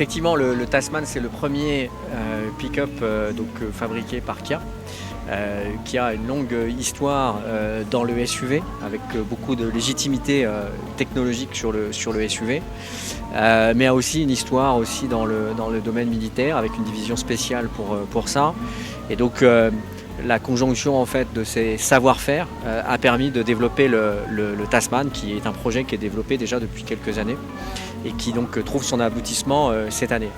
effectivement, le Tasman, c'est le premier pick-up fabriqué par Kia, qui a une longue histoire dans le SUV, avec beaucoup de légitimité technologique sur le SUV, mais a aussi une histoire aussi dans le domaine militaire, avec une division spéciale pour ça. Et donc, la conjonction en fait de ces savoir-faire a permis de développer le Tasman, qui est un projet qui est développé déjà depuis quelques années et qui donc trouve son aboutissement cette année.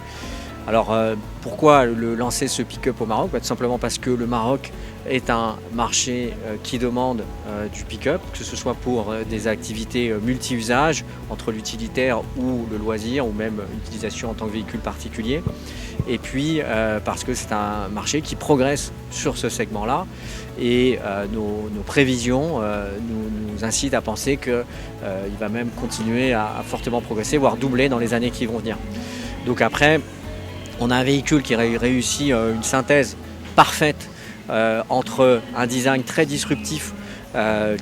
Alors pourquoi lancer ce pick-up au Maroc? Tout simplement parce que le Maroc est un marché qui demande du pick-up, que ce soit pour des activités multi-usages, entre l'utilitaire ou le loisir, ou même l'utilisation en tant que véhicule particulier. Et puis parce que c'est un marché qui progresse sur ce segment-là, et nos prévisions nous incitent à penser qu'il va même continuer à fortement progresser, voire doubler dans les années qui vont venir. Donc après, on a un véhicule qui réussit une synthèse parfaite entre un design très disruptif,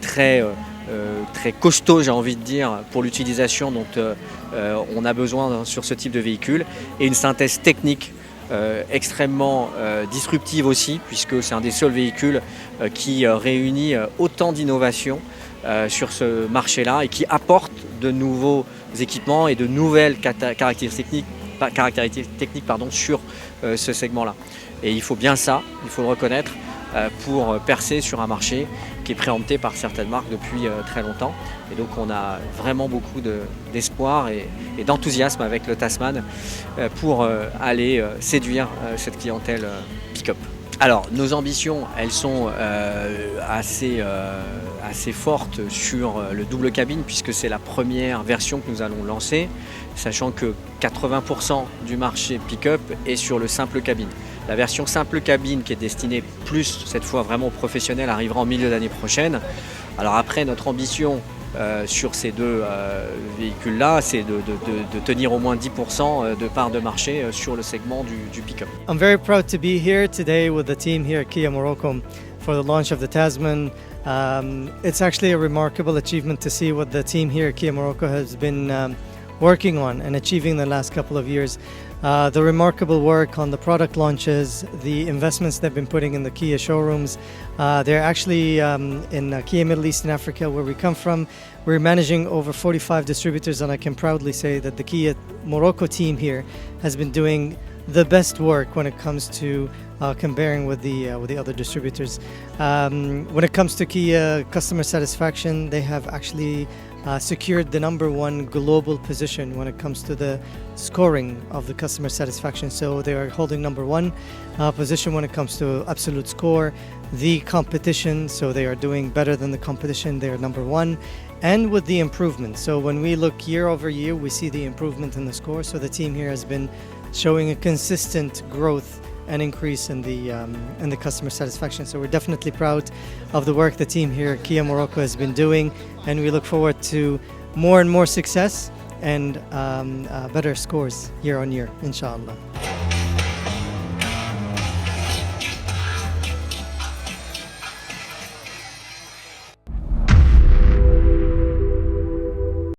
très costaud, j'ai envie de dire, pour l'utilisation dont on a besoin sur ce type de véhicule, et une synthèse technique extrêmement disruptive aussi, puisque c'est un des seuls véhicules qui réunit autant d'innovations sur ce marché-là, et qui apporte de nouveaux équipements et de nouvelles caractéristiques techniques sur ce segment-là. Et il faut bien ça, il faut le reconnaître, pour percer sur un marché qui est préempté par certaines marques depuis très longtemps. Et donc on a vraiment beaucoup d'espoir et d'enthousiasme avec le Tasman pour aller séduire cette clientèle pick-up. Alors nos ambitions, elles sont assez fortes sur le double cabine, puisque c'est la première version que nous allons lancer, sachant que 80% du marché pick-up est sur le simple cabine. La version simple cabine, qui est destinée plus cette fois vraiment aux professionnels, arrivera en milieu d'année prochaine. Alors après, notre ambition sur ces deux véhicules-là, c'est de tenir au moins 10% de part de marché sur le segment du pick-up. I'm very proud to be here today with the team here at Kia Morocco for the launch of the Tasman. It's actually a remarkable achievement to see what the team here at Kia Morocco has been working on and achieving the last couple of years. The remarkable work on the product launches, the investments they've been putting in the Kia showrooms. They're actually in Kia Middle East and Africa, where we come from. We're managing over 45 distributors, and I can proudly say that the Kia Morocco team here has been doing the best work when it comes to comparing with the other distributors. When it comes to Kia customer satisfaction, they have actually secured the #1 global position when it comes to the scoring of the customer satisfaction. So they are holding #1 position when it comes to absolute score. The competition, so they are doing better than the competition, they are #1. And with the improvement, so when we look year over year, we see the improvement in the score. So the team here has been showing a consistent growth and increase in the customer satisfaction. So we're definitely proud of the work the team here at Kia Morocco has been doing, and we look forward to more and more success and better scores year on year, inshallah.